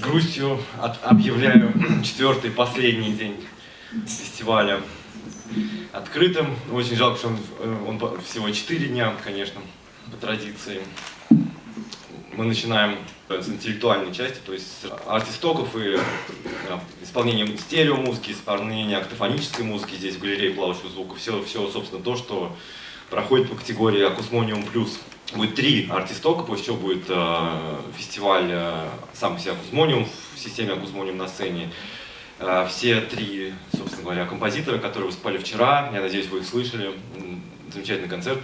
грустью объявляю четвертый, последний день фестиваля открытым. Очень жалко, что он всего 4 дня, конечно, по традиции. Мы начинаем с интеллектуальной части, то есть с артистоков и исполнением стереомузыки, исполнением актофонической музыки здесь в галерее плавающего звука. Все, собственно, то, что проходит по категории Акусмониум плюс. Будет 3 артистока, после чего будет фестиваль сам себе Акусмониум в системе Акусмониум на сцене. Все 3, собственно говоря, композитора, которые выступали вчера, я надеюсь, вы их слышали, замечательный концерт.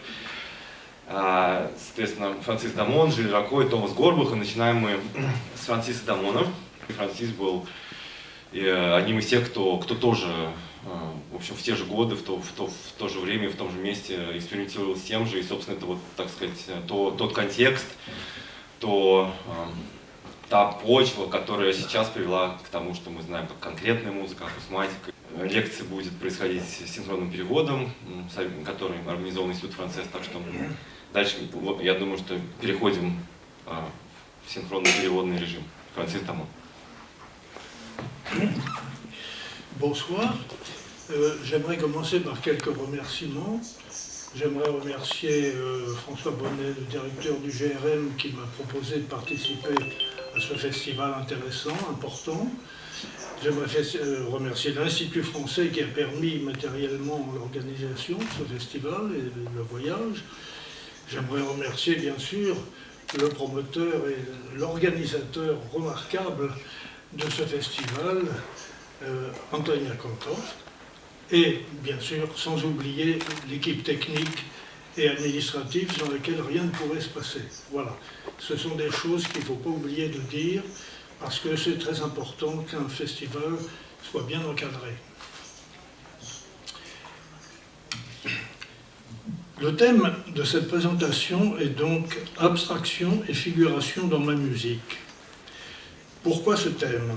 Соответственно, Франсис Дамон, Жиль Рако и Томас Горбух. И начинаем мы с Франсиса Дамона. Франсис был одним из тех, кто тоже, в общем, в те же годы, в то же время, в том же месте экспериментировал с тем же. И, собственно, это, вот, так сказать, тот контекст, та почва, которая сейчас привела к тому, что мы знаем как конкретная музыка, акусматика. Лекция будет происходить с синхронным переводом, который организован Институт Францесс, так что дальше, я думаю, что переходим в синхронный переводный режим. Франсис Дамон. Bonsoir. J'aimerais commencer par quelques remerciements. J'aimerais remercier François Bonnet, le directeur du GRM, qui m'a proposé de participer à ce festival intéressant, important. J'aimerais remercier l'Institut français qui a permis matériellement l'organisation de ce festival et le voyage. J'aimerais remercier bien sûr le promoteur et l'organisateur remarquable de ce festival, Antonia Kontov, et bien sûr sans oublier l'équipe technique et administrative sans laquelle rien ne pourrait se passer. Voilà, ce sont des choses qu'il ne faut pas oublier de dire parce que c'est très important qu'un festival soit bien encadré. Le thème de cette présentation est donc « Abstraction et figuration dans ma musique ». Pourquoi ce thème?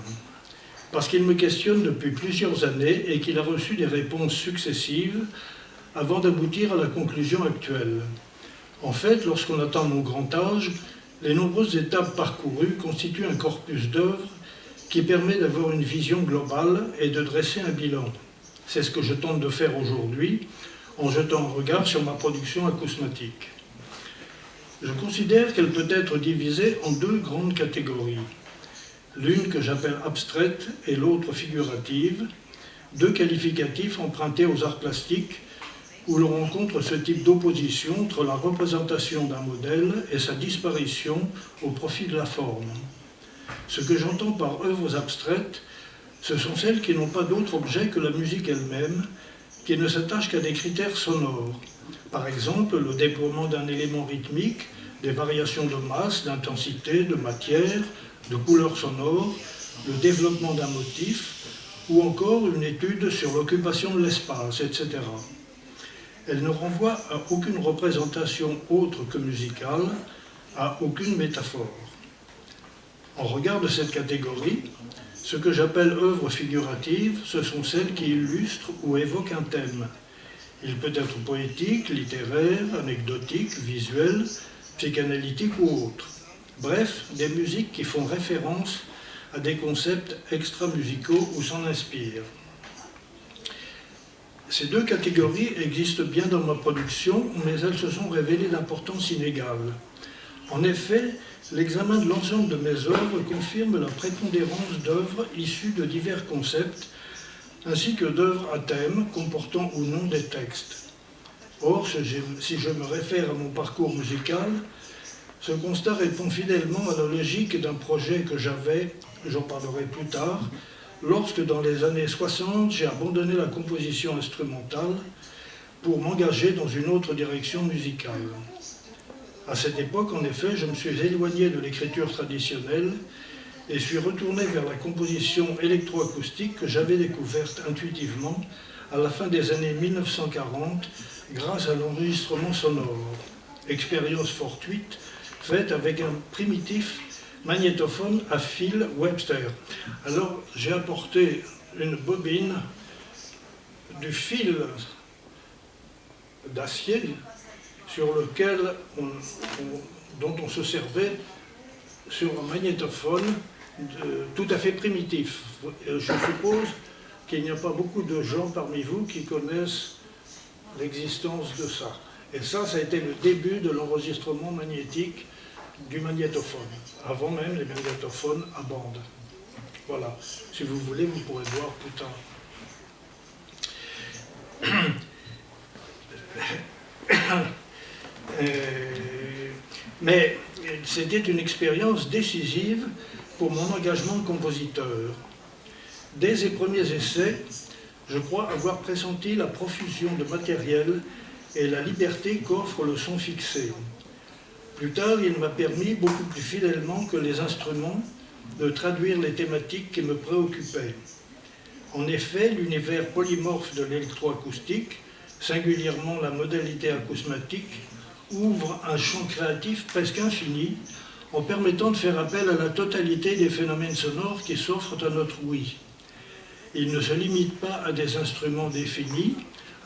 Parce qu'il me questionne depuis plusieurs années et qu'il a reçu des réponses successives avant d'aboutir à la conclusion actuelle. En fait, lorsqu'on atteint mon grand âge, les nombreuses étapes parcourues constituent un corpus d'œuvres qui permet d'avoir une vision globale et de dresser un bilan. C'est ce que je tente de faire aujourd'hui en jetant un regard sur ma production acousmatique. Je considère qu'elle peut être divisée en 2 grandes catégories. L'une que j'appelle abstraite et l'autre figurative, 2 qualificatifs empruntés aux arts plastiques où l'on rencontre ce type d'opposition entre la représentation d'un modèle et sa disparition au profit de la forme. Ce que j'entends par œuvres abstraites, ce sont celles qui n'ont pas d'autre objet que la musique elle-même, qui ne s'attachent qu'à des critères sonores. Par exemple, le déploiement d'un élément rythmique, des variations de masse, d'intensité, de matière, de couleurs sonores, le développement d'un motif, ou encore une étude sur l'occupation de l'espace, etc. Elle ne renvoie à aucune représentation autre que musicale, à aucune métaphore. En regard de cette catégorie, ce que j'appelle œuvres figuratives, ce sont celles qui illustrent ou évoquent un thème. Il peut être poétique, littéraire, anecdotique, visuel, psychanalytique ou autre. Bref, des musiques qui font référence à des concepts extra-musicaux ou s'en inspirent. Ces 2 catégories existent bien dans ma production, mais elles se sont révélées d'importance inégale. En effet, l'examen de l'ensemble de mes œuvres confirme la prépondérance d'œuvres issues de divers concepts, ainsi que d'œuvres à thème comportant ou non des textes. Or, si je me réfère à mon parcours musical, ce constat répond fidèlement à la logique d'un projet que j'avais, j'en parlerai plus tard, lorsque dans les années 60, j'ai abandonné la composition instrumentale pour m'engager dans une autre direction musicale. À cette époque, en effet, je me suis éloigné de l'écriture traditionnelle et suis retourné vers la composition électroacoustique que j'avais découverte intuitivement à la fin des années 1940 grâce à l'enregistrement sonore. Expérience fortuite faite avec un primitif magnétophone à fil Webster. Alors j'ai apporté une bobine du fil d'acier dont on se servait sur un magnétophone tout à fait primitif. Je suppose qu'il n'y a pas beaucoup de gens parmi vous qui connaissent l'existence de ça. Et ça a été le début de l'enregistrement magnétique du magnétophone, avant même les magnétophones à bande. Voilà. Si vous voulez, vous pourrez voir plus tard. Mais c'était une expérience décisive pour mon engagement de compositeur. Dès ses premiers essais, je crois avoir pressenti la profusion de matériel et la liberté qu'offre le son fixé. Plus tard, il m'a permis, beaucoup plus fidèlement que les instruments, de traduire les thématiques qui me préoccupaient. En effet, l'univers polymorphe de l'électroacoustique, singulièrement la modalité acousmatique, ouvre un champ créatif presque infini en permettant de faire appel à la totalité des phénomènes sonores qui s'offrent à notre ouïe. Il ne se limite pas à des instruments définis,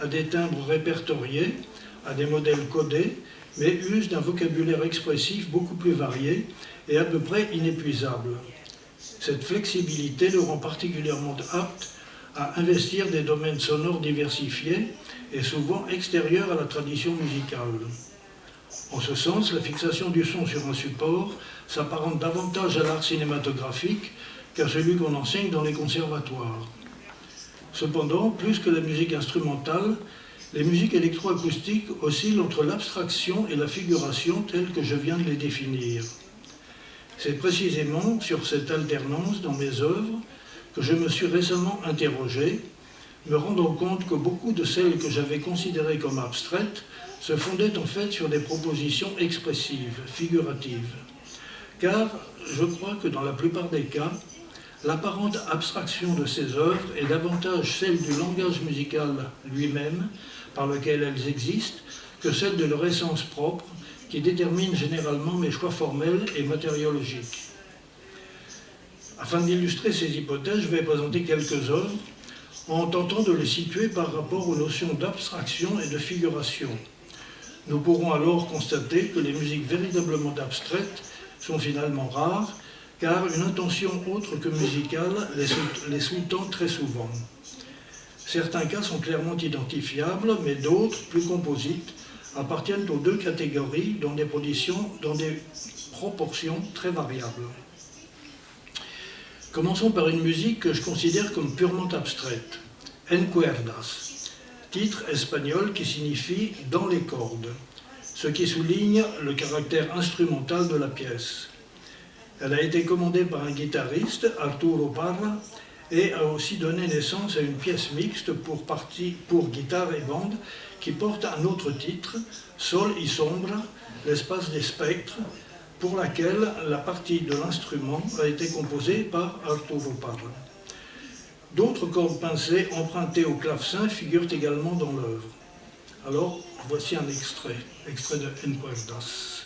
à des timbres répertoriés, à des modèles codés, mais use d'un vocabulaire expressif beaucoup plus varié et à peu près inépuisable. Cette flexibilité le rend particulièrement apte à investir des domaines sonores diversifiés et souvent extérieurs à la tradition musicale. En ce sens, la fixation du son sur un support s'apparente davantage à l'art cinématographique qu'à celui qu'on enseigne dans les conservatoires. Cependant, plus que la musique instrumentale, les musiques électroacoustiques oscillent entre l'abstraction et la figuration telles que je viens de les définir. C'est précisément sur cette alternance dans mes œuvres que je me suis récemment interrogé, me rendant compte que beaucoup de celles que j'avais considérées comme abstraites se fondaient en fait sur des propositions expressives, figuratives. Car je crois que dans la plupart des cas, l'apparente abstraction de ces œuvres est davantage celle du langage musical lui-même, par lequel elles existent, que celle de leur essence propre, qui détermine généralement mes choix formels et matériologiques. Afin d'illustrer ces hypothèses, je vais présenter quelques œuvres en tentant de les situer par rapport aux notions d'abstraction et de figuration. Nous pourrons alors constater que les musiques véritablement abstraites sont finalement rares, car une intention autre que musicale les sous-tend très souvent. Certains cas sont clairement identifiables, mais d'autres, plus composites, appartiennent aux deux catégories dans des proportions très variables. Commençons par une musique que je considère comme purement abstraite, En cuerdas, titre espagnol qui signifie « dans les cordes », ce qui souligne le caractère instrumental de la pièce. Elle a été commandée par un guitariste, Arturo Parra, et a aussi donné naissance à une pièce mixte pour guitare et bande qui porte un autre titre, Sol y Sombra, l'espace des spectres, pour laquelle la partie de l'instrument a été composée par Arturo Parra. D'autres cordes pincées empruntées au clavecin figurent également dans l'œuvre. Alors, voici un extrait de En cuerdas.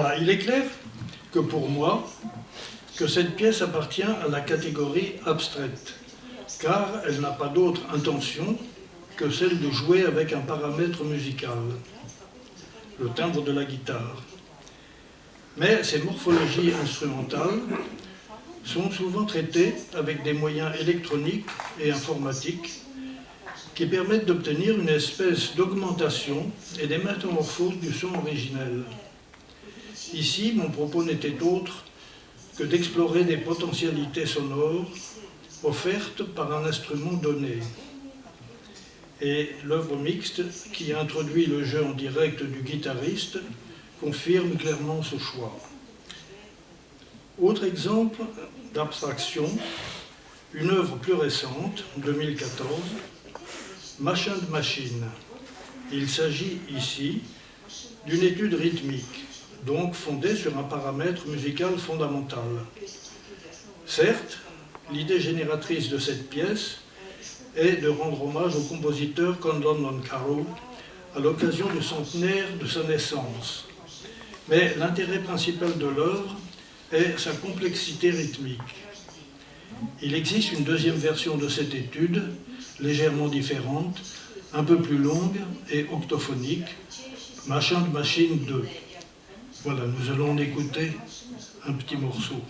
Voilà, il est clair que pour moi, que cette pièce appartient à la catégorie abstraite, car elle n'a pas d'autre intention que celle de jouer avec un paramètre musical, le timbre de la guitare. Mais ces morphologies instrumentales sont souvent traitées avec des moyens électroniques et informatiques qui permettent d'obtenir une espèce d'augmentation et des métamorphoses du son originel. Ici, mon propos n'était autre que d'explorer des potentialités sonores offertes par un instrument donné. Et l'œuvre mixte qui introduit le jeu en direct du guitariste confirme clairement ce choix. Autre exemple d'abstraction, une œuvre plus récente, 2014, Machin de machine. Il s'agit ici d'une étude rythmique, donc fondée sur un paramètre musical fondamental. Certes, l'idée génératrice de cette pièce est de rendre hommage au compositeur Condon Moncaru à l'occasion du centenaire de sa naissance. Mais l'intérêt principal de l'œuvre est sa complexité rythmique. Il existe une deuxième version de cette étude, légèrement différente, un peu plus longue et octophonique, Machin de machine 2. Voilà, nous allons en écouter un petit morceau.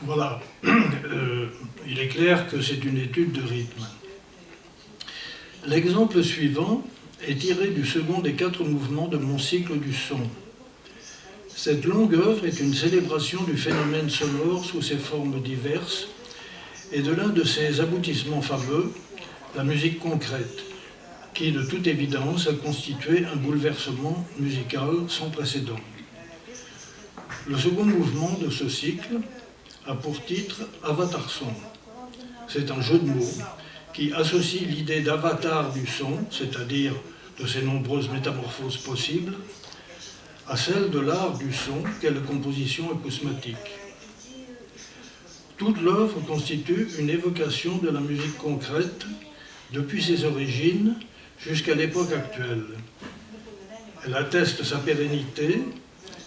Voilà, il est clair que c'est une étude de rythme. L'exemple suivant est tiré du second des 4 mouvements de mon cycle du son. Cette longue œuvre est une célébration du phénomène sonore sous ses formes diverses et de l'un de ses aboutissements fameux, la musique concrète, qui de toute évidence a constitué un bouleversement musical sans précédent. Le second mouvement de ce cycle a pour titre Avatar Son. C'est un jeu de mots qui associe l'idée d'avatar du son, c'est-à-dire de ses nombreuses métamorphoses possibles, à celle de l'art du son qu'est la composition acousmatique. Toute l'œuvre constitue une évocation de la musique concrète depuis ses origines jusqu'à l'époque actuelle. Elle atteste sa pérennité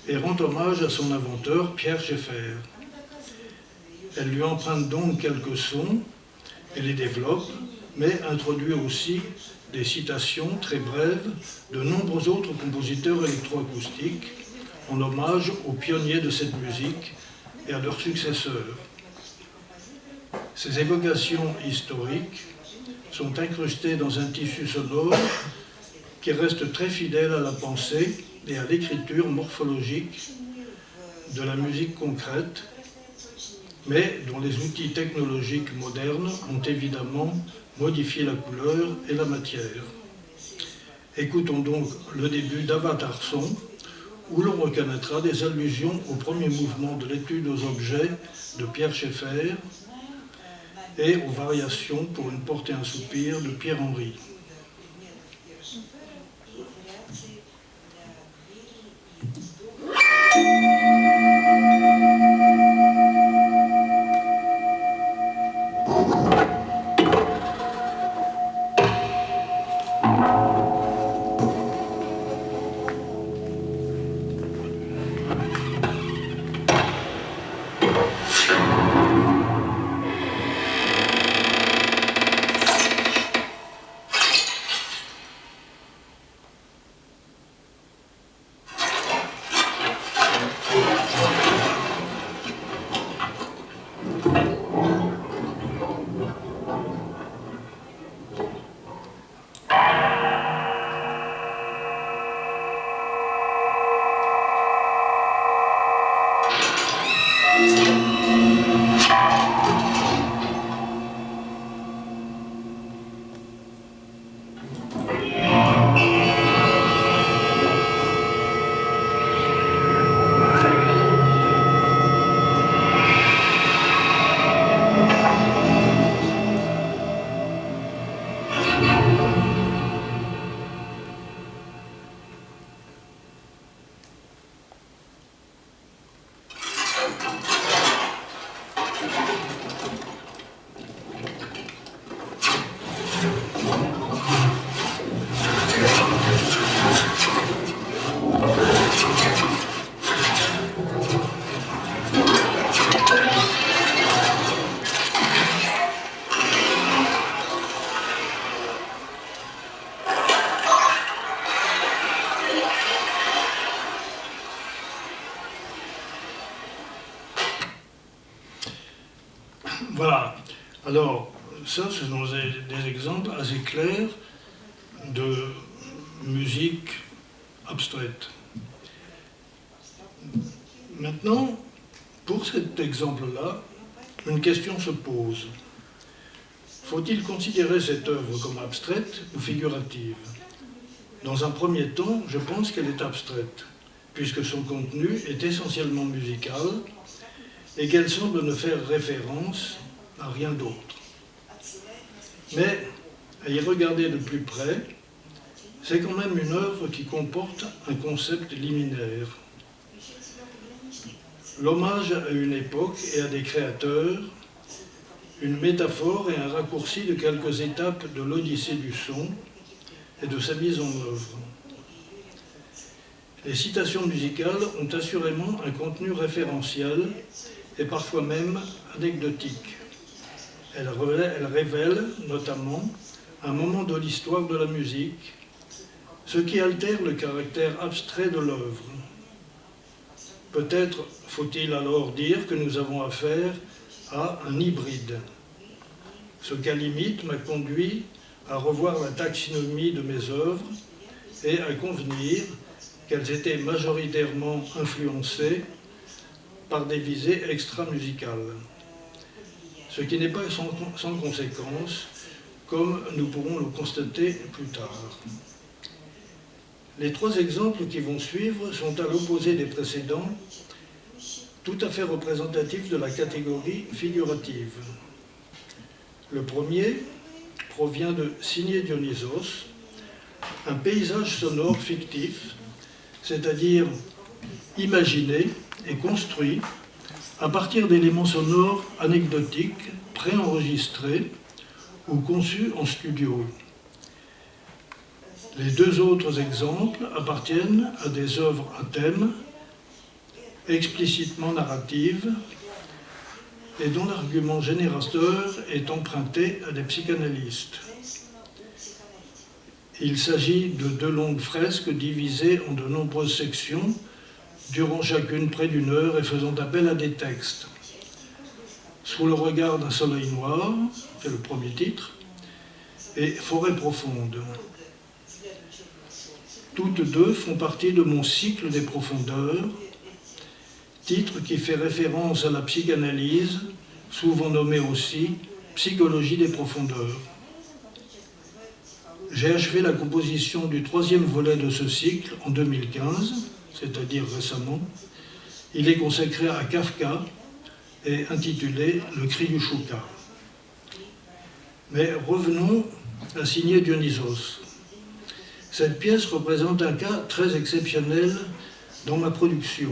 et rend hommage à son inventeur Pierre Schaeffer. Elle lui emprunte donc quelques sons et les développe, mais introduit aussi des citations très brèves de nombreux autres compositeurs électroacoustiques en hommage aux pionniers de cette musique et à leurs successeurs. Ces évocations historiques sont incrustées dans un tissu sonore qui reste très fidèle à la pensée et à l'écriture morphologique de la musique concrète, mais dont les outils technologiques modernes ont évidemment modifié la couleur et la matière. Écoutons donc le début d'Avatar Son, où l'on reconnaîtra des allusions au premier mouvement de l'étude aux objets de Pierre Schaeffer et aux variations pour une portée un soupir de Pierre Henry. Voilà. Alors, ça, ce sont des exemples assez clairs de musique abstraite. Maintenant, pour cet exemple-là, une question se pose. Faut-il considérer cette œuvre comme abstraite ou figurative? Dans un premier temps, je pense qu'elle est abstraite, puisque son contenu est essentiellement musical et qu'elle semble ne faire référence à rien d'autre. Mais, à y regarder de plus près, c'est quand même une œuvre qui comporte un concept liminaire. L'hommage à une époque et à des créateurs, une métaphore et un raccourci de quelques étapes de l'Odyssée du son et de sa mise en œuvre. Les citations musicales ont assurément un contenu référentiel et parfois même anecdotique. Elles révèlent notamment un moment de l'histoire de la musique, ce qui altère le caractère abstrait de l'œuvre. Peut-être faut-il alors dire que nous avons affaire à un hybride. Ce cas limite m'a conduit à revoir la taxinomie de mes œuvres et à convenir qu'elles étaient majoritairement influencées par des visées extra-musicales. Ce qui n'est pas sans conséquence, comme nous pourrons le constater plus tard. Les trois exemples qui vont suivre sont à l'opposé des précédents, tout à fait représentatifs de la catégorie figurative. Le premier provient de Signé Dionysos, un paysage sonore fictif, c'est-à-dire imaginé et construit à partir d'éléments sonores anecdotiques, préenregistrés ou conçus en studio. Les deux autres exemples appartiennent à des œuvres à thème, explicitement narratives, et dont l'argument générateur est emprunté à des psychanalystes. Il s'agit de deux longues fresques divisées en de nombreuses sections, durant chacune près d'une heure et faisant appel à des textes. Sous le regard d'un soleil noir, c'est le premier titre, et Forêt profonde. Toutes deux font partie de mon cycle des profondeurs, titre qui fait référence à la psychanalyse, souvent nommée aussi psychologie des profondeurs. J'ai achevé la composition du 3e volet de ce cycle en 2015, c'est-à-dire récemment. Il est consacré à Kafka et intitulé « Le cri du Chouka ». Mais revenons à signer Dionysos. Cette pièce représente un cas très exceptionnel dans ma production.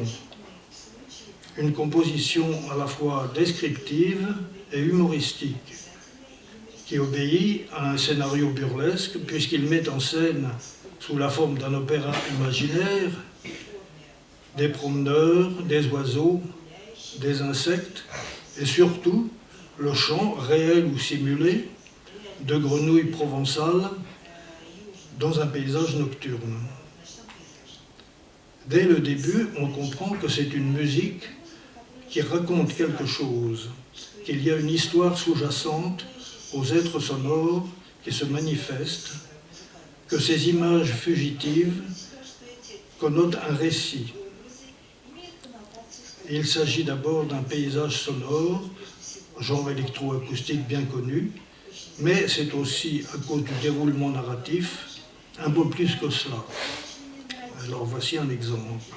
Une composition à la fois descriptive et humoristique, qui obéit à un scénario burlesque puisqu'il met en scène, sous la forme d'un opéra imaginaire, des promeneurs, des oiseaux, des insectes et surtout le chant, réel ou simulé, de grenouilles provençales dans un paysage nocturne. Dès le début, on comprend que c'est une musique qui raconte quelque chose, qu'il y a une histoire sous-jacente aux êtres sonores qui se manifestent, que ces images fugitives connotent un récit. Il s'agit d'abord d'un paysage sonore, genre électroacoustique bien connu, mais c'est aussi, à cause du déroulement narratif, un peu plus que cela. Alors voici un exemple.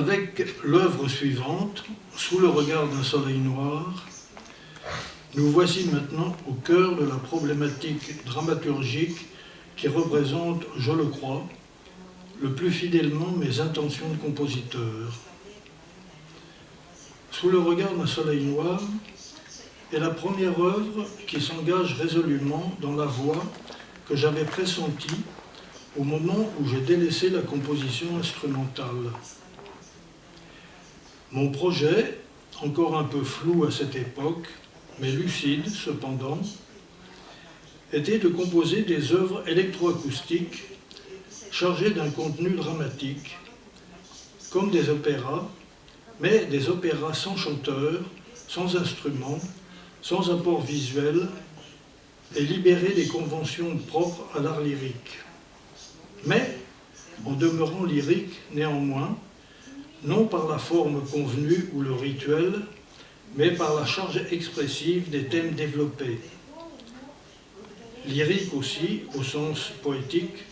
avec l'œuvre suivante, Sous le regard d'un soleil noir, nous voici maintenant au cœur de la problématique dramaturgique qui représente, je le crois, le plus fidèlement mes intentions de compositeur. Sous le regard d'un soleil noir est la première œuvre qui s'engage résolument dans la voie que j'avais pressentie au moment où j'ai délaissé la composition instrumentale. Mon projet, encore un peu flou à cette époque, mais lucide cependant, était de composer des œuvres électroacoustiques chargées d'un contenu dramatique, comme des opéras, mais des opéras sans chanteur, sans instrument, sans apport visuel, et libérés des conventions propres à l'art lyrique. Mais, en demeurant lyrique néanmoins, non par la forme convenue ou le rituel, mais par la charge expressive des thèmes développés. Lyrique aussi, au sens poétique,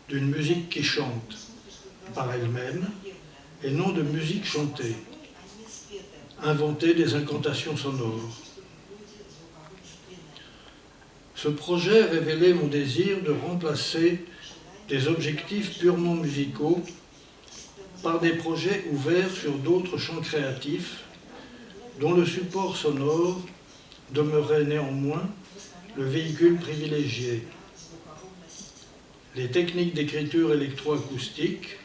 d'une musique qui chante, par elle-même, et non de musique chantée. Inventer des incantations sonores. Ce projet révélait mon désir de remplacer des objectifs purement musicaux par des projets ouverts sur d'autres champs créatifs dont le support sonore demeurait néanmoins le véhicule privilégié. Les techniques d'écriture électroacoustique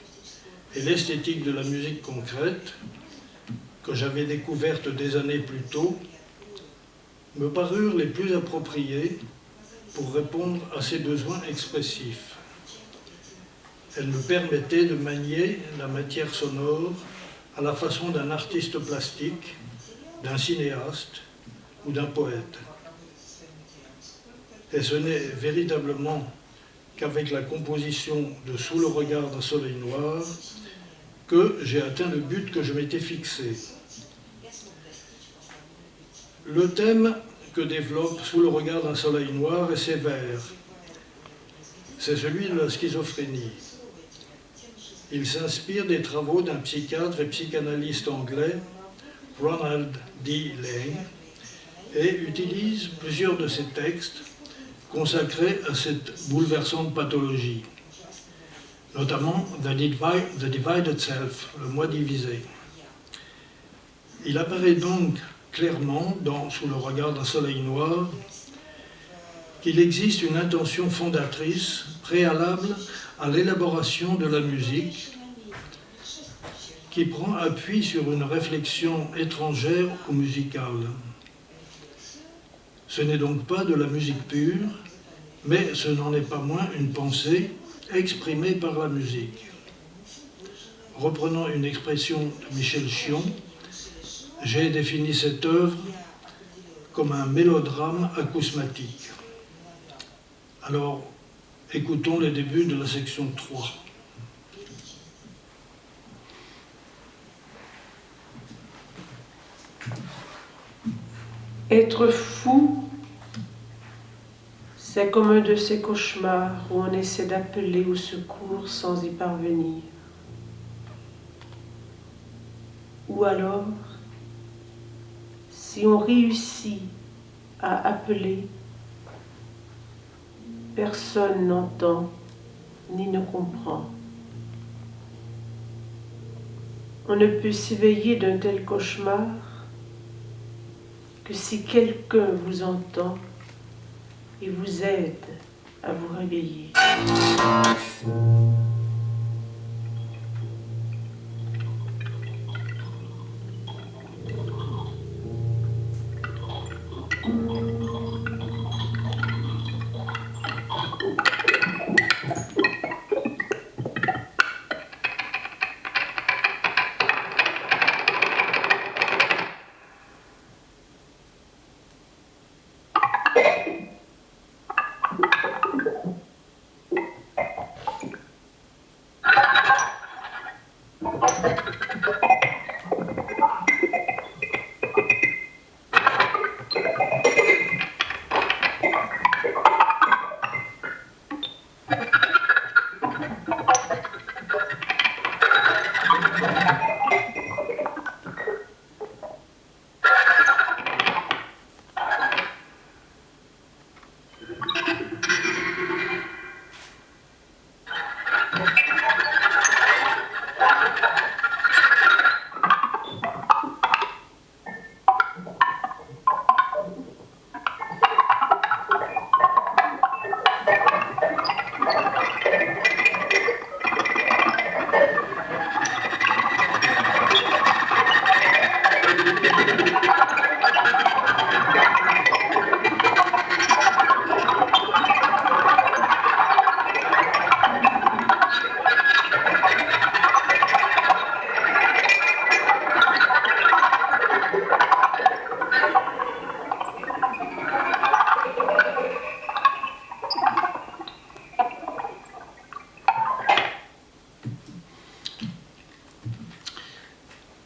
et l'esthétique de la musique concrète, que j'avais découvertes des années plus tôt, me parurent les plus appropriées pour répondre à ces besoins expressifs. Elles me permettaient de manier la matière sonore à la façon d'un artiste plastique, d'un cinéaste ou d'un poète. Et ce n'est véritablement qu'avec la composition de Sous le regard d'un soleil noir que j'ai atteint le but que je m'étais fixé. Le thème que développe Sous le regard d'un soleil noir est sévère. C'est celui de la schizophrénie. Il s'inspire des travaux d'un psychiatre et psychanalyste anglais, Ronald D. Lang, et utilise plusieurs de ses textes consacrés à cette bouleversante pathologie, notamment The Divided Self, le moi divisé. Il apparaît donc clairement, Sous le regard d'un soleil noir, qu'il existe une intention fondatrice préalable à l'élaboration de la musique qui prend appui sur une réflexion étrangère ou musicale. Ce n'est donc pas de la musique pure, mais ce n'en est pas moins une pensée exprimée par la musique. Reprenant une expression de Michel Chion, j'ai défini cette œuvre comme un mélodrame acousmatique. Alors, écoutons les débuts de la section 3. Être fou, c'est comme un de ces cauchemars où on essaie d'appeler au secours sans y parvenir. Ou alors, si on réussit à appeler, personne n'entend ni ne comprend. On ne peut s'éveiller d'un tel cauchemar que si quelqu'un vous entend et vous aide à vous réveiller.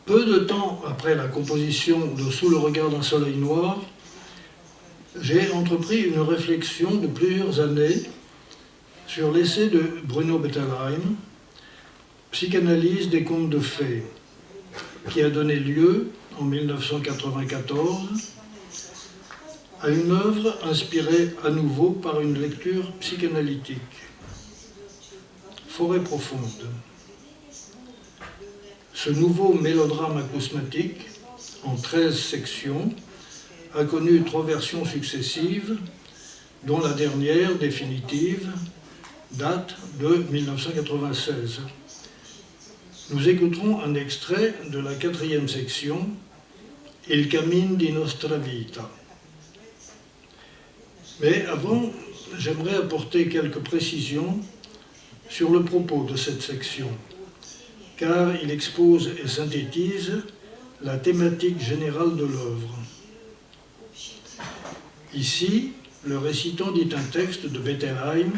Peu de temps après la composition de Sous le regard d'un soleil noir, j'ai entrepris une réflexion de plusieurs années sur l'essai de Bruno Bettelheim, Psychanalyse des contes de fées, qui a donné lieu, en 1994, à une œuvre inspirée à nouveau par une lecture psychanalytique, Forêt profonde. Ce nouveau mélodrame acousmatique, en 13 sections, a connu 3 versions successives, dont la dernière, définitive, date de 1996. Nous écouterons un extrait de la 4e section, Il cammino di nostra vita. Mais avant, j'aimerais apporter quelques précisions sur le propos de cette section, car il expose et synthétise la thématique générale de l'œuvre. Ici, le récitant dit un texte de Bettelheim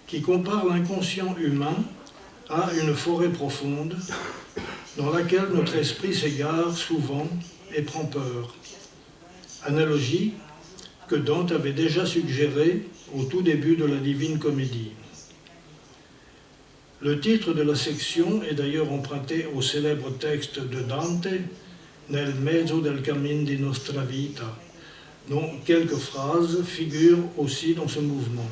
qui compare l'inconscient humain à une forêt profonde dans laquelle notre esprit s'égare souvent et prend peur. Analogie que Dante avait déjà suggérée au tout début de la Divine Comédie. Le titre de la section est d'ailleurs emprunté au célèbre texte de Dante, Nel mezzo del cammin di nostra vita, dont quelques phrases figurent aussi dans ce mouvement.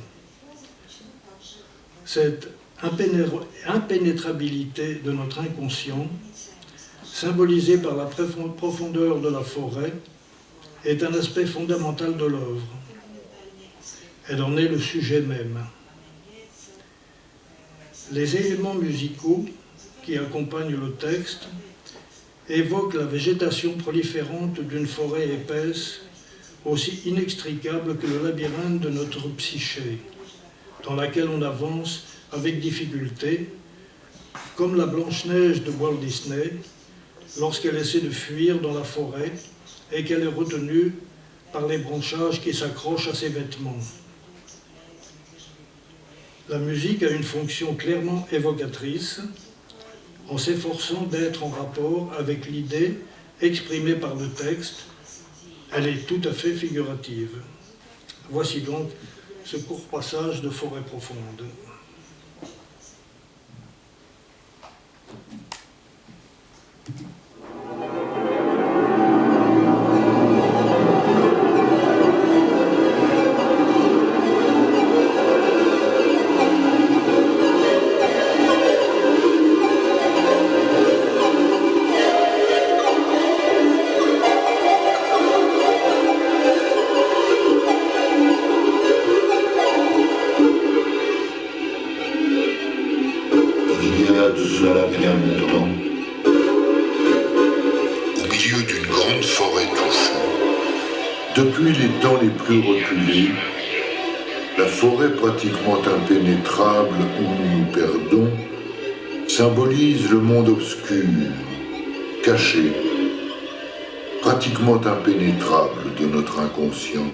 Cette impénétrabilité de notre inconscient, symbolisée par la profondeur de la forêt, est un aspect fondamental de l'œuvre. Elle en est le sujet même. Les éléments musicaux qui accompagnent le texte évoquent la végétation proliférante d'une forêt épaisse, aussi inextricable que le labyrinthe de notre psyché, dans laquelle on avance avec difficulté, comme la Blanche-Neige de Walt Disney, lorsqu'elle essaie de fuir dans la forêt et qu'elle est retenue par les branchages qui s'accrochent à ses vêtements. La musique a une fonction clairement évocatrice, en s'efforçant d'être en rapport avec l'idée exprimée par le texte. Elle est tout à fait figurative. Voici donc ce court passage de Forêt profonde. Depuis les temps les plus reculés, la forêt pratiquement impénétrable où nous nous perdons symbolise le monde obscur, caché, pratiquement impénétrable de notre inconscient.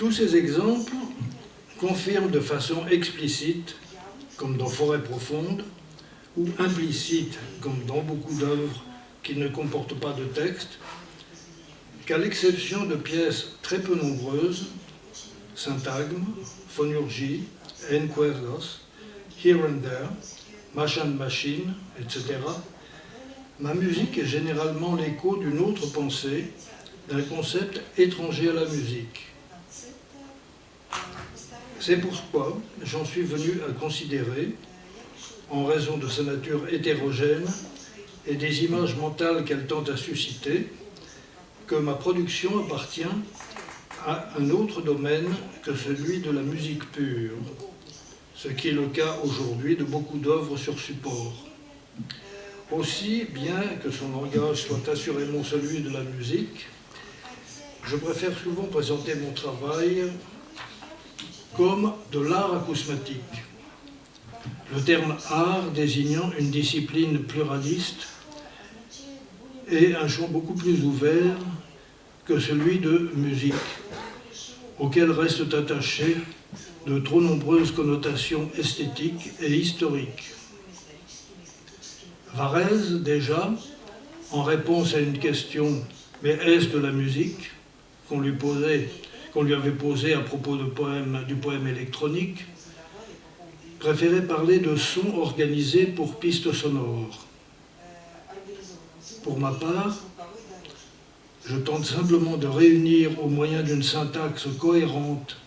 Tous ces exemples confirment de façon explicite, comme dans Forêt profonde, ou implicite, comme dans beaucoup d'œuvres qui ne comportent pas de texte, qu'à l'exception de pièces très peu nombreuses, syntagme, phonurgie, encuerdos, here and there, machine machine, etc., ma musique est généralement l'écho d'une autre pensée, d'un concept étranger à la musique. C'est pourquoi j'en suis venu à considérer, en raison de sa nature hétérogène et des images mentales qu'elle tente à susciter, que ma production appartient à un autre domaine que celui de la musique pure, ce qui est le cas aujourd'hui de beaucoup d'œuvres sur support. Aussi, bien que son langage soit assurément celui de la musique, je préfère souvent présenter mon travail comme de l'art acousmatique, le terme art désignant une discipline pluraliste et un champ beaucoup plus ouvert que celui de musique, auquel restent attachées de trop nombreuses connotations esthétiques et historiques. Varèse, déjà, en réponse à une question « Mais est-ce de la musique ?» qu'on lui avait posée à propos du poème électronique, préférait parler de sons organisés pour pistes sonores. Pour ma part, je tente simplement de réunir au moyen d'une syntaxe cohérente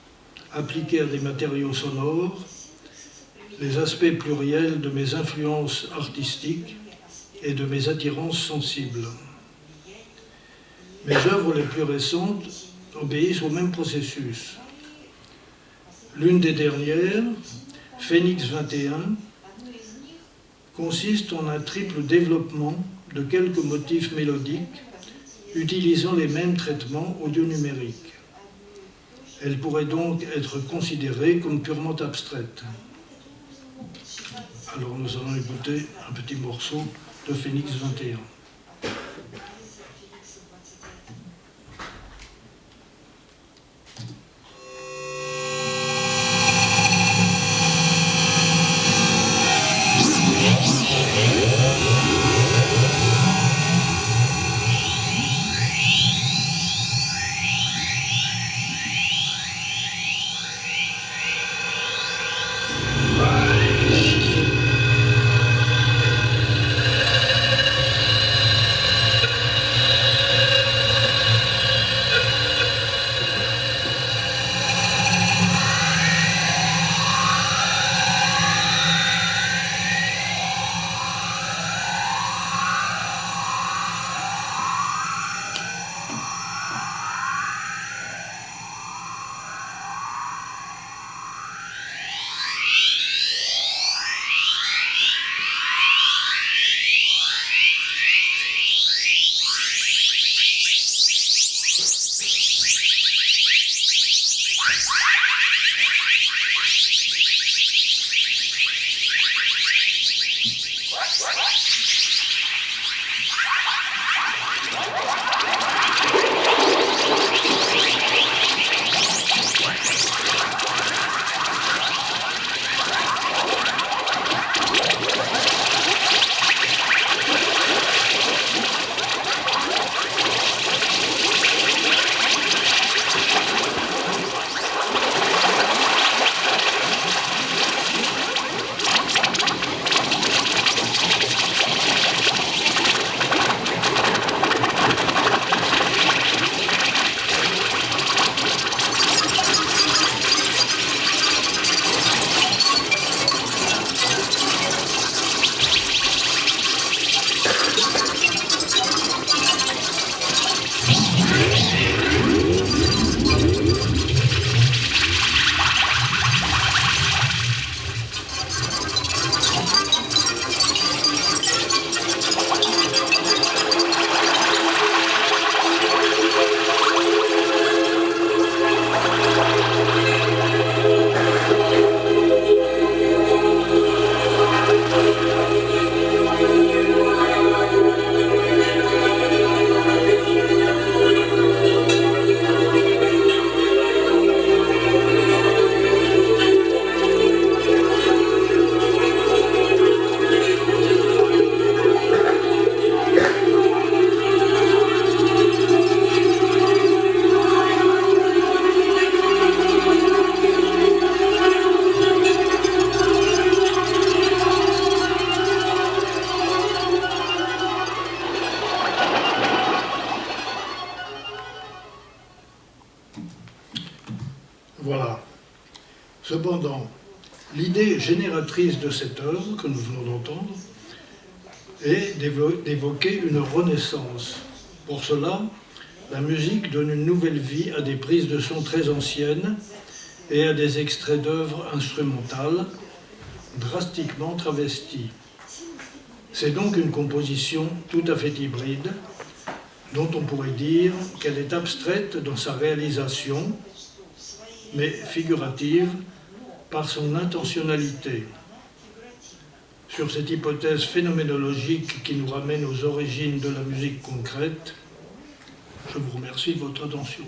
appliquée à des matériaux sonores les aspects pluriels de mes influences artistiques et de mes attirances sensibles. Mes œuvres les plus récentes obéissent au même processus. L'une des dernières, Phoenix 21, consiste en un triple développement de quelques motifs mélodiques utilisant les mêmes traitements audio-numériques. Elle pourrait donc être considérée comme purement abstraite. Alors nous allons écouter un petit morceau de Phoenix 21. Voilà. Cependant, l'idée génératrice de cette œuvre que nous venons d'entendre est d'évoquer une renaissance. Pour cela, la musique donne une nouvelle vie à des prises de son très anciennes et à des extraits d'œuvres instrumentales drastiquement travestis. C'est donc une composition tout à fait hybride, dont on pourrait dire qu'elle est abstraite dans sa réalisation, mais figurative par son intentionnalité. Sur cette hypothèse phénoménologique qui nous ramène aux origines de la musique concrète, je vous remercie de votre attention.